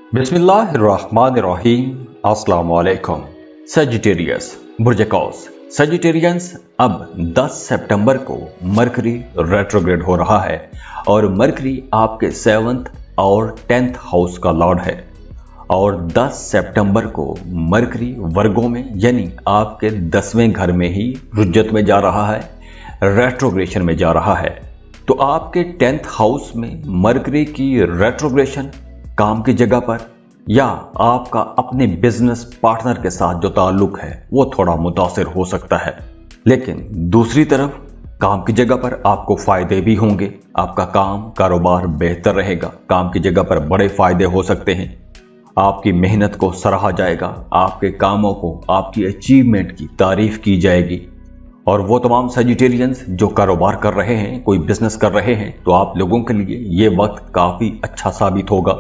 बिस्मिल्लाहिर्रहमानिर्रहीम। अस्सलाम वालेकुम। सजिटेरियस बुर्ज कौस सजिटेरियंस, अब 10 सितंबर को मरकरी रेट्रोग्रेड हो रहा है और मरकरी आपके 7th और 10th हाउस का लॉर्ड है और 10 सितंबर को मरकरी वर्गों में यानी आपके 10वें घर में ही रुज्जत में जा रहा है, रेट्रोग्रेशन में जा रहा है। तो आपके 10th हाउस में मरकरी की रेट्रोग्रेशन काम की जगह पर या आपका अपने बिजनेस पार्टनर के साथ जो ताल्लुक है वो थोड़ा मुतासिर हो सकता है, लेकिन दूसरी तरफ काम की जगह पर आपको फायदे भी होंगे। आपका काम कारोबार बेहतर रहेगा, काम की जगह पर बड़े फायदे हो सकते हैं, आपकी मेहनत को सराहा जाएगा, आपके कामों को, आपकी अचीवमेंट की तारीफ की जाएगी। और वो तमाम सजिटेरियंस जो कारोबार कर रहे हैं, कोई बिजनेस कर रहे हैं, तो आप लोगों के लिए ये वक्त काफ़ी अच्छा साबित होगा।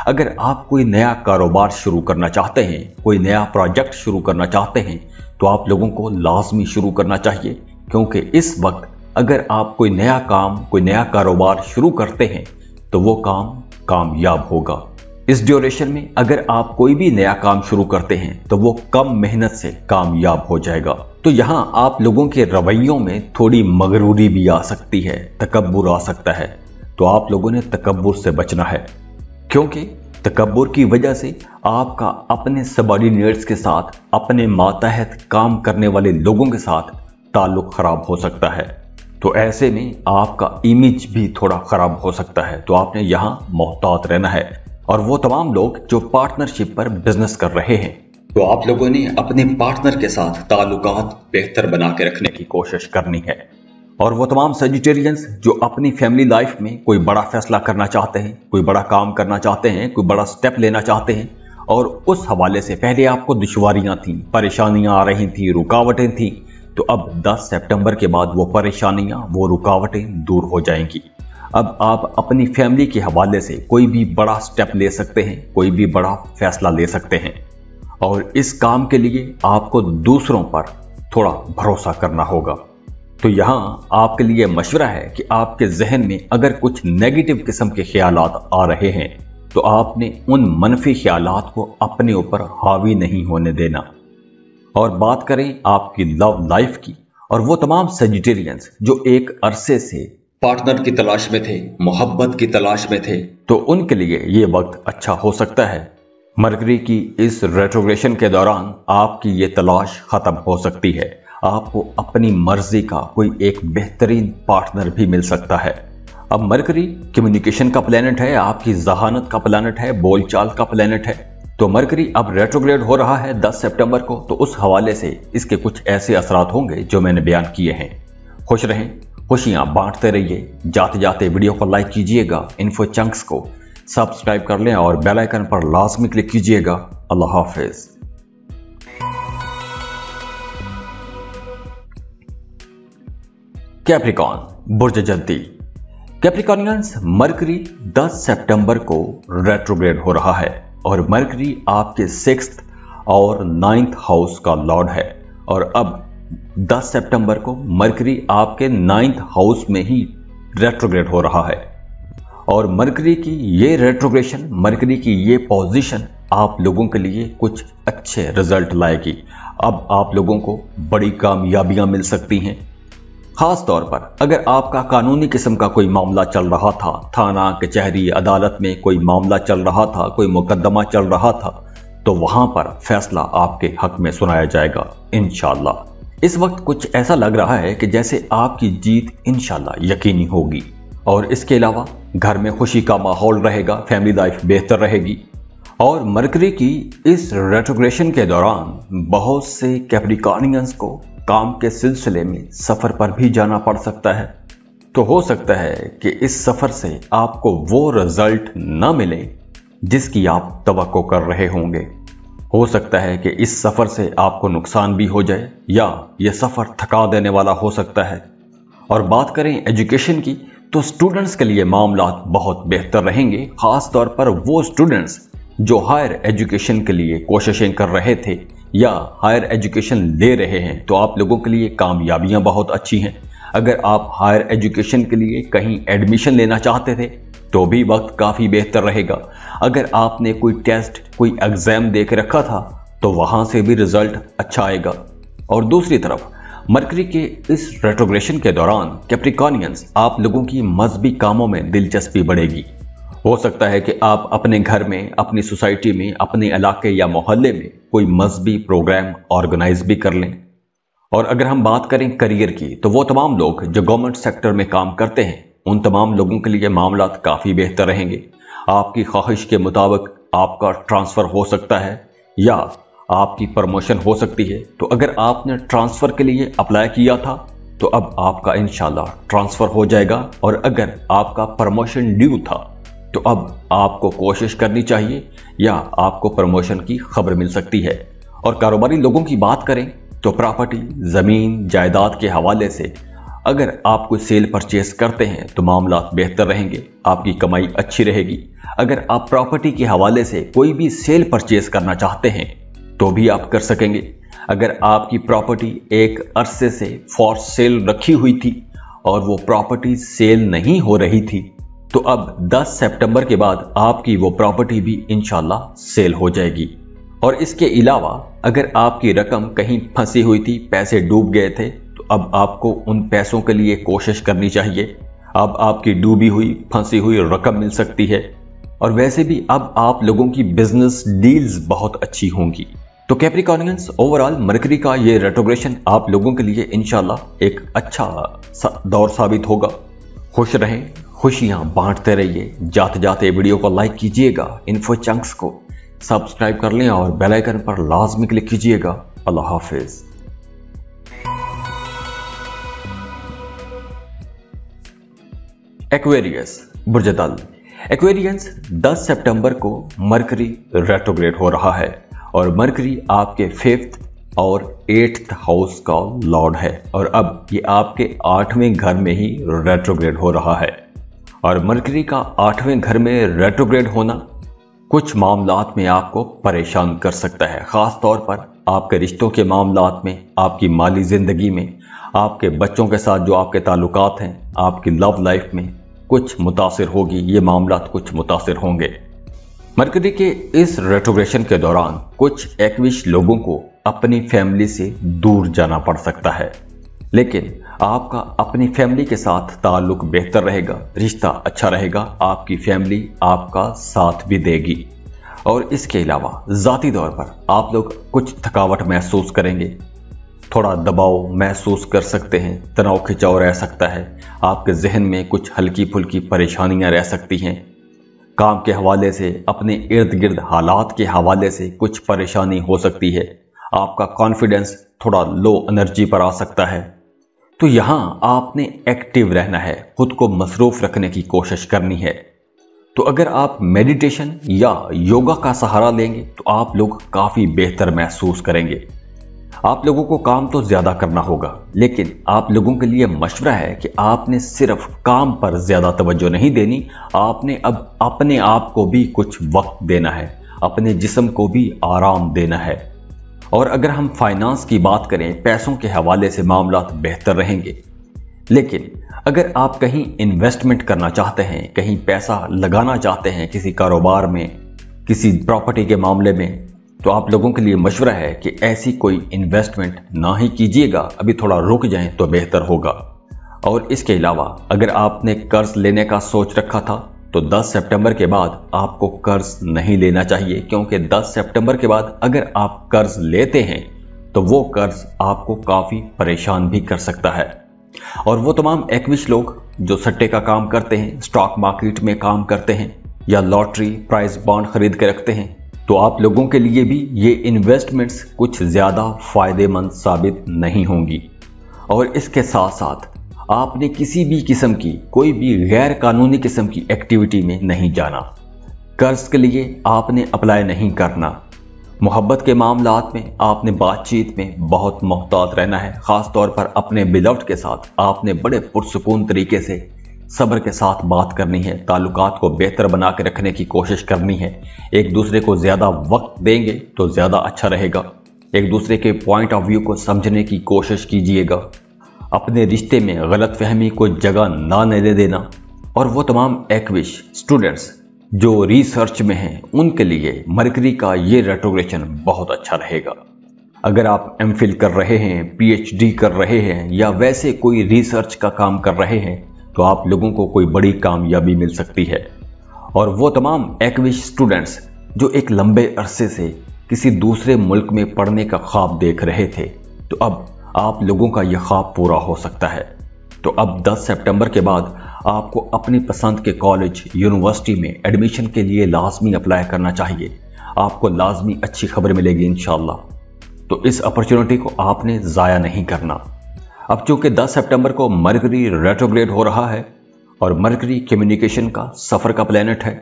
अगर आप कोई नया कारोबार शुरू करना चाहते हैं, कोई नया प्रोजेक्ट शुरू करना चाहते हैं, तो आप लोगों को लाजमी शुरू करना चाहिए, क्योंकि इस वक्त अगर आप कोई नया काम, कोई नया कारोबार शुरू करते हैं तो वो काम कामयाब होगा। इस ड्यूरेशन में अगर आप कोई भी नया काम शुरू करते हैं तो वो कम मेहनत से कामयाब हो जाएगा। तो यहाँ आप लोगों के रवैयों में थोड़ी मगरूरी भी आ सकती है, तकब्बुर आ सकता है। तो आप लोगों ने तकब्बुर से बचना है, क्योंकि तकब्बुर की वजह से आपका अपने सबऑर्डिनेट्स के साथ, अपने मातहत काम करने वाले लोगों के साथ ताल्लुक खराब हो सकता है। तो ऐसे में आपका इमेज भी थोड़ा खराब हो सकता है। तो आपने यहाँ मोहतात रहना है। और वो तमाम लोग जो पार्टनरशिप पर बिजनेस कर रहे हैं, तो आप लोगों ने अपने पार्टनर के साथ ताल्लुकात बेहतर बना के रखने की कोशिश करनी है। और वो तमाम सजिटेरियंस जो अपनी फैमिली लाइफ में कोई बड़ा फैसला करना चाहते हैं, कोई बड़ा काम करना चाहते हैं, कोई बड़ा स्टेप लेना चाहते हैं, और उस हवाले से पहले आपको दुश्वारियां थी, परेशानियां आ रही थी, रुकावटें थी, तो अब 10 सितंबर के बाद वो परेशानियां, वो रुकावटें दूर हो जाएंगी। अब आप अपनी फैमिली के हवाले से कोई भी बड़ा स्टेप ले सकते हैं, कोई भी बड़ा फैसला ले सकते हैं। और इस काम के लिए आपको दूसरों पर थोड़ा भरोसा करना होगा। तो यहाँ आपके लिए मशवरा है कि आपके जहन में अगर कुछ नेगेटिव किस्म के ख्यालात आ रहे हैं तो आपने उन मनफी ख्यालात को अपने ऊपर हावी नहीं होने देना। और बात करें आपकी लव लाइफ की, और वो तमाम सजिटेरियंस जो एक अरसे से पार्टनर की तलाश में थे, मोहब्बत की तलाश में थे, तो उनके लिए ये वक्त अच्छा हो सकता है। मरकरी की इस रेट्रोग्रेशन के दौरान आपकी ये तलाश खत्म हो सकती है। आपको अपनी मर्जी का कोई एक बेहतरीन पार्टनर भी मिल सकता है। अब मरकरी कम्युनिकेशन का प्लैनेट है, आपकी जहानत का प्लैनेट है, बोलचाल का प्लैनेट है। तो मरकरी अब रेट्रोग्रेड हो रहा है 10 सितंबर को, तो उस हवाले से इसके कुछ ऐसे असरात होंगे जो मैंने बयान किए हैं। खुश रहें, खुशियां बांटते रहिए। जाते जाते वीडियो को लाइक कीजिएगा, इन्फो चंक्स को सब्सक्राइब कर लें और बेल आइकन पर लाजमी क्लिक कीजिएगा। अल्लाह हाफिज। कैप्रिकॉन बुर्ज जद्दी। कैप्रिकॉनियंस, मरकरी 10 सितंबर को रेट्रोग्रेड हो रहा है और मरकरी आपके 6th और 9th हाउस का लॉर्ड है। और अब 10 सितंबर को मरकरी आपके 9th हाउस में ही रेट्रोग्रेड हो रहा है। और मरकरी की ये रेट्रोग्रेशन, मरकरी की ये पोजीशन आप लोगों के लिए कुछ अच्छे रिजल्ट लाएगी। अब आप लोगों को बड़ी कामयाबियां मिल सकती हैं। खास तौर पर अगर आपका कानूनी किस्म का कोई मामला चल रहा था, थाना, कचहरी, अदालत में कोई मामला चल रहा था, कोई मुकदमा चल रहा था, तो वहां पर फैसला आपके हक में सुनाया जाएगा इंशाअल्लाह। इस वक्त कुछ ऐसा लग रहा है कि जैसे आपकी जीत इंशाअल्लाह यकीनी होगी। और इसके अलावा घर में खुशी का माहौल रहेगा, फैमिली लाइफ बेहतर रहेगी। और मरकरी की इस रेट्रोग्रेशन के दौरान बहुत से कैप्रिकॉनियंस को काम के सिलसिले में सफर पर भी जाना पड़ सकता है। तो हो सकता है कि इस सफर से आपको वो रिजल्ट न मिले जिसकी आप तवक्को कर रहे होंगे। हो सकता है कि इस सफर से आपको नुकसान भी हो जाए या यह सफर थका देने वाला हो सकता है। और बात करें एजुकेशन की, तो स्टूडेंट्स के लिए मामला बहुत बेहतर रहेंगे। खास तौर पर वो स्टूडेंट्स जो हायर एजुकेशन के लिए कोशिशें कर रहे थे या हायर एजुकेशन ले रहे हैं, तो आप लोगों के लिए कामयाबियां बहुत अच्छी हैं। अगर आप हायर एजुकेशन के लिए कहीं एडमिशन लेना चाहते थे तो भी वक्त काफ़ी बेहतर रहेगा। अगर आपने कोई टेस्ट, कोई एग्जाम दे के रखा था तो वहां से भी रिजल्ट अच्छा आएगा। और दूसरी तरफ मरकरी के इस रेट्रोग्रेशन के दौरान कैप्रिकॉर्नियंस, आप लोगों की मजहबी कामों में दिलचस्पी बढ़ेगी। हो सकता है कि आप अपने घर में, अपनी सोसाइटी में, अपने इलाके या मोहल्ले में कोई मजहबी प्रोग्राम ऑर्गेनाइज भी कर लें। और अगर हम बात करें करियर की, तो वो तमाम लोग जो गवर्नमेंट सेक्टर में काम करते हैं, उन तमाम लोगों के लिए मामला काफ़ी बेहतर रहेंगे। आपकी ख्वाहिश के मुताबिक आपका ट्रांसफ़र हो सकता है या आपकी प्रमोशन हो सकती है। तो अगर आपने ट्रांसफ़र के लिए अप्लाई किया था तो अब आपका इंशाल्लाह ट्रांसफ़र हो जाएगा। और अगर आपका प्रमोशन ड्यू था तो अब आपको कोशिश करनी चाहिए या आपको प्रमोशन की खबर मिल सकती है। और कारोबारी लोगों की बात करें तो प्रॉपर्टी, ज़मीन, जायदाद के हवाले से अगर आप कोई सेल परचेस करते हैं तो मामला बेहतर रहेंगे, आपकी कमाई अच्छी रहेगी। अगर आप प्रॉपर्टी के हवाले से कोई भी सेल परचेस करना चाहते हैं तो भी आप कर सकेंगे। अगर आपकी प्रॉपर्टी एक अरसे से फॉर सेल रखी हुई थी और वो प्रॉपर्टी सेल नहीं हो रही थी तो अब 10 सितंबर के बाद आपकी वो प्रॉपर्टी भी इंशाल्लाह सेल हो जाएगी। और इसके अलावा अगर आपकी रकम कहीं फंसी हुई थी, पैसे डूब गए थे, तो अब आपको उन पैसों के लिए कोशिश करनी चाहिए। अब आपकी डूबी हुई, फंसी हुई रकम मिल सकती है। और वैसे भी अब आप लोगों की बिजनेस डील्स बहुत अच्छी होंगी। तो कैप्रिकॉर्नियंस, ओवरऑल मरकरी का ये रेट्रोग्रेशन आप लोगों के लिए इंशाल्लाह एक अच्छा दौर साबित होगा। खुश रहें, खुशियां बांटते रहिए। जाते जाते वीडियो को लाइक कीजिएगा, इन्फो चंक्स को सब्सक्राइब कर लें और बेल आइकन पर लाजमी क्लिक कीजिएगा। अल्लाह हाफिज। एक्वेरियस, बुर्जदल। एक्वेरियंस, 10 सितंबर को मरकरी रेट्रोग्रेड हो रहा है और मरकरी आपके 5th और 8th हाउस का लॉर्ड है और अब ये आपके 8वें घर में ही रेट्रोग्रेड हो रहा है। और मरकरी का 8वें घर में रेट्रोग्रेड होना कुछ मामलात में आपको परेशान कर सकता है, खास तौर पर आपके रिश्तों के मामलात में, आपकी माली जिंदगी में, आपके बच्चों के साथ जो आपके ताल्लुकात हैं, आपकी लव लाइफ में कुछ मुतासिर होगी। ये मामलात कुछ मुतासिर होंगे। मरकरी के इस रेट्रोग्रेशन के दौरान कुछ एक्विश लोगों को अपनी फैमिली से दूर जाना पड़ सकता है, लेकिन आपका अपनी फैमिली के साथ ताल्लुक बेहतर रहेगा, रिश्ता अच्छा रहेगा, आपकी फैमिली आपका साथ भी देगी। और इसके अलावा ज़ाती तौर पर आप लोग कुछ थकावट महसूस करेंगे, थोड़ा दबाव महसूस कर सकते हैं, तनाव खिंचाव रह सकता है, आपके जहन में कुछ हल्की फुल्की परेशानियां रह सकती हैं। काम के हवाले से, अपने इर्द गिर्द हालात के हवाले से कुछ परेशानी हो सकती है, आपका कॉन्फिडेंस थोड़ा लो एनर्जी पर आ सकता है। तो यहां आपने एक्टिव रहना है, खुद को मसरूफ रखने की कोशिश करनी है। तो अगर आप मेडिटेशन या योगा का सहारा लेंगे तो आप लोग काफी बेहतर महसूस करेंगे। आप लोगों को काम तो ज्यादा करना होगा, लेकिन आप लोगों के लिए मशवरा है कि आपने सिर्फ काम पर ज्यादा तवज्जो नहीं देनी, आपने अब अपने आप को भी कुछ वक्त देना है, अपने जिस्म को भी आराम देना है। और अगर हम फाइनेंस की बात करें, पैसों के हवाले से मामला बेहतर रहेंगे। लेकिन अगर आप कहीं इन्वेस्टमेंट करना चाहते हैं, कहीं पैसा लगाना चाहते हैं किसी कारोबार में, किसी प्रॉपर्टी के मामले में, तो आप लोगों के लिए मशवरा है कि ऐसी कोई इन्वेस्टमेंट ना ही कीजिएगा, अभी थोड़ा रुक जाएं तो बेहतर होगा। और इसके अलावा अगर आपने कर्ज लेने का सोच रखा था तो 10 सितंबर के बाद आपको कर्ज नहीं लेना चाहिए, क्योंकि 10 सितंबर के बाद अगर आप कर्ज लेते हैं तो वो कर्ज आपको काफी परेशान भी कर सकता है। और वो तमाम एक्विश लोग जो सट्टे का काम करते हैं, स्टॉक मार्केट में काम करते हैं या लॉटरी प्राइज बॉन्ड खरीद के रखते हैं, तो आप लोगों के लिए भी ये इन्वेस्टमेंट्स कुछ ज्यादा फायदेमंद साबित नहीं होंगी। और इसके साथ साथ आपने किसी भी किस्म की, कोई भी गैर कानूनी किस्म की एक्टिविटी में नहीं जाना। कर्ज के लिए आपने अप्लाई नहीं करना। मोहब्बत के मामलात में आपने बातचीत में बहुत मोहतात रहना है, खास तौर पर अपने बिलव्ड के साथ आपने बड़े पुरसुकून तरीके से सब्र के साथ बात करनी है, ताल्लुकात को बेहतर बना के रखने की कोशिश करनी है। एक दूसरे को ज्यादा वक्त देंगे तो ज्यादा अच्छा रहेगा। एक दूसरे के पॉइंट ऑफ व्यू को समझने की कोशिश कीजिएगा। अपने रिश्ते में गलत फहमी को जगह ना लेने देना। और वो तमाम एक्विश स्टूडेंट्स जो रिसर्च में हैं उनके लिए मरकरी का ये रेट्रोग्रेशन बहुत अच्छा रहेगा। अगर आप एमफिल कर रहे हैं, पीएचडी कर रहे हैं या वैसे कोई रिसर्च का काम कर रहे हैं तो आप लोगों को कोई बड़ी कामयाबी मिल सकती है। और वो तमाम एक्विश स्टूडेंट्स जो एक लंबे अरसे से किसी दूसरे मुल्क में पढ़ने का ख्वाब देख रहे थे, तो अब आप लोगों का यह ख्वाब पूरा हो सकता है। तो अब 10 सितंबर के बाद आपको अपनी पसंद के कॉलेज, यूनिवर्सिटी में एडमिशन के लिए लाजमी अप्लाई करना चाहिए। आपको लाजमी अच्छी खबर मिलेगी इंशाल्लाह। तो इस अपॉर्चुनिटी को आपने ज़ाया नहीं करना। अब चूंकि 10 सितंबर को मरकरी रेट्रोग्रेड हो रहा है और मरकरी कम्युनिकेशन का सफ़र का प्लैनेट है,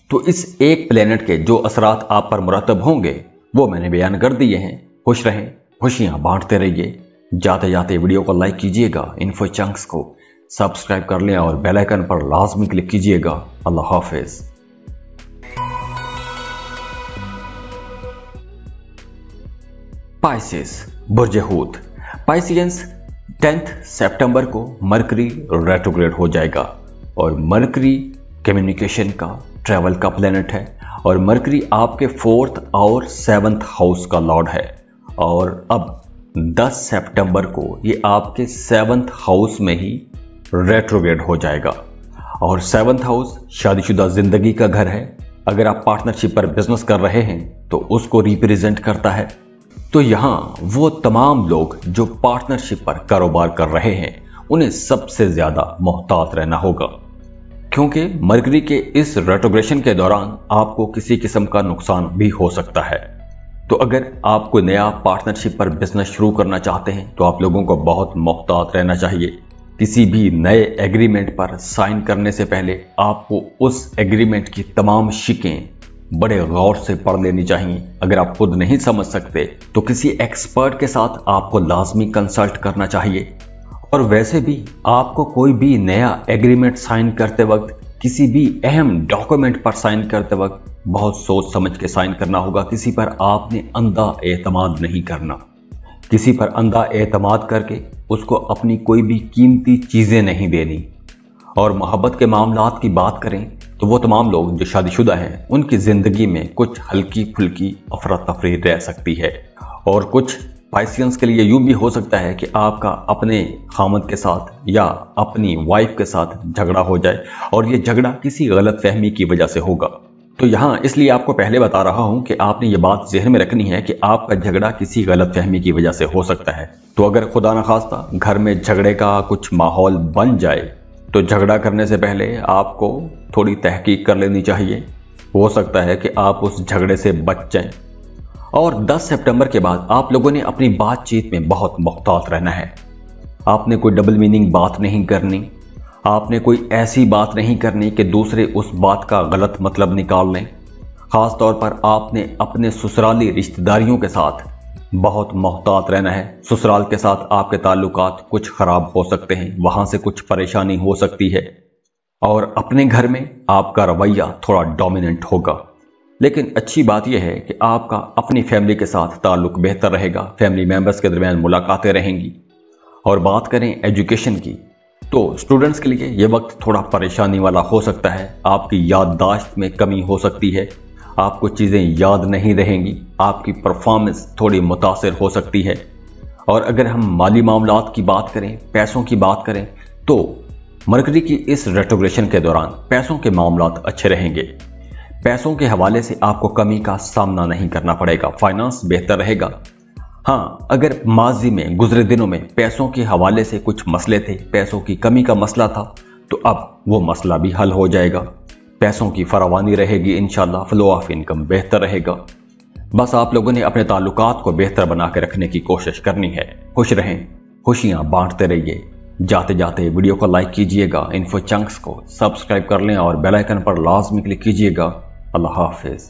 तो इस एक प्लैनेट के जो असरात आप पर मुरतब होंगे वो मैंने बयान कर दिए हैं। खुश रहें, खुशियाँ बांटते रहिए। जाते जाते वीडियो को लाइक कीजिएगा, इन्फो चंक्स को सब्सक्राइब कर लें और बेल आइकन पर लाजमी क्लिक कीजिएगा। अल्लाह हाफिज। पाइसेस बुर्ज हूत। पाइसियंस 10 सितंबर को मरकरी रेट्रोग्रेड हो जाएगा और मरकरी कम्युनिकेशन का, ट्रैवल का प्लैनेट है और मरकरी आपके 4th और 7th हाउस का लॉर्ड है। और अब 10 सितंबर को ये आपके 7th हाउस में ही रेट्रोग्रेड हो जाएगा और 7th हाउस शादीशुदा जिंदगी का घर है। अगर आप पार्टनरशिप पर बिजनेस कर रहे हैं तो उसको रिप्रेजेंट करता है। तो यहाँ वो तमाम लोग जो पार्टनरशिप पर कारोबार कर रहे हैं उन्हें सबसे ज्यादा मोहतात रहना होगा, क्योंकि मरकरी के इस रेट्रोग्रेशन के दौरान आपको किसी किस्म का नुकसान भी हो सकता है। तो अगर आप कोई नया पार्टनरशिप पर बिजनेस शुरू करना चाहते हैं तो आप लोगों को बहुत मोहतात रहना चाहिए। किसी भी नए एग्रीमेंट पर साइन करने से पहले आपको उस एग्रीमेंट की तमाम शिकें बड़े गौर से पढ़ लेनी चाहिए। अगर आप खुद नहीं समझ सकते तो किसी एक्सपर्ट के साथ आपको लाजमी कंसल्ट करना चाहिए। और वैसे भी आपको कोई भी नया एग्रीमेंट साइन करते वक्त, किसी भी अहम डॉक्यूमेंट पर साइन करते वक्त बहुत सोच समझ के साइन करना होगा। किसी पर आपने अंधा एतमाद नहीं करना। किसी पर अंधा एतमाद करके उसको अपनी कोई भी कीमती चीजें नहीं देनी। और मोहब्बत के मामलात की बात करें तो वो तमाम लोग जो शादीशुदा हैं उनकी जिंदगी में कुछ हल्की फुल्की अफरा तफरी रह सकती है। और कुछ पाइसियंस के लिए यूं भी हो सकता है कि आपका अपने खामद के साथ या अपनी वाइफ के साथ झगड़ा हो जाए और ये झगड़ा किसी गलत फहमी की वजह से होगा। तो यहाँ इसलिए आपको पहले बता रहा हूं कि आपने ये बात ज़हन में रखनी है कि आपका झगड़ा किसी गलत फहमी की वजह से हो सकता है। तो अगर खुदा न खास्ता घर में झगड़े का कुछ माहौल बन जाए तो झगड़ा करने से पहले आपको थोड़ी तहकीक कर लेनी चाहिए। हो सकता है कि आप उस झगड़े से बच जाएं। और 10 सितंबर के बाद आप लोगों ने अपनी बातचीत में बहुत मुहतात रहना है। आपने कोई डबल मीनिंग बात नहीं करनी। आपने कोई ऐसी बात नहीं करनी कि दूसरे उस बात का गलत मतलब निकाल लें। खास तौर पर आपने अपने ससुराली रिश्तेदारियों के साथ बहुत मुहतात रहना है। ससुराल के साथ आपके ताल्लुकात कुछ खराब हो सकते हैं, वहां से कुछ परेशानी हो सकती है। और अपने घर में आपका रवैया थोड़ा डोमिनेंट होगा। लेकिन अच्छी बात यह है कि आपका अपनी फैमिली के साथ ताल्लुक बेहतर रहेगा। फैमिली मेंबर्स के दरमियान मुलाकातें रहेंगी। और बात करें एजुकेशन की तो स्टूडेंट्स के लिए यह वक्त थोड़ा परेशानी वाला हो सकता है। आपकी याददाश्त में कमी हो सकती है। आपको चीज़ें याद नहीं रहेंगी। आपकी परफॉर्मेंस थोड़ी मुतासिर हो सकती है। और अगर हम माली मामलात की बात करें, पैसों की बात करें, तो मरकरी की इस रेट्रोग्रेशन के दौरान पैसों के मामलात अच्छे रहेंगे। पैसों के हवाले से आपको कमी का सामना नहीं करना पड़ेगा। फाइनेंस बेहतर रहेगा। हाँ, अगर माजी में गुजरे दिनों में पैसों के हवाले से कुछ मसले थे, पैसों की कमी का मसला था, तो अब वो मसला भी हल हो जाएगा। पैसों की फरावानी रहेगी इंशाल्लाह। फ्लो ऑफ इनकम बेहतर रहेगा। बस आप लोगों ने अपने ताल्लुकात को बेहतर बना के रखने की कोशिश करनी है। खुश रहें, खुशियां बांटते रहिए। जाते जाते वीडियो को लाइक कीजिएगा, इन्फो चंक्स को सब्सक्राइब कर लें और बेल आइकन पर लाजमी क्लिक कीजिएगा। अल्लाह हाफिज।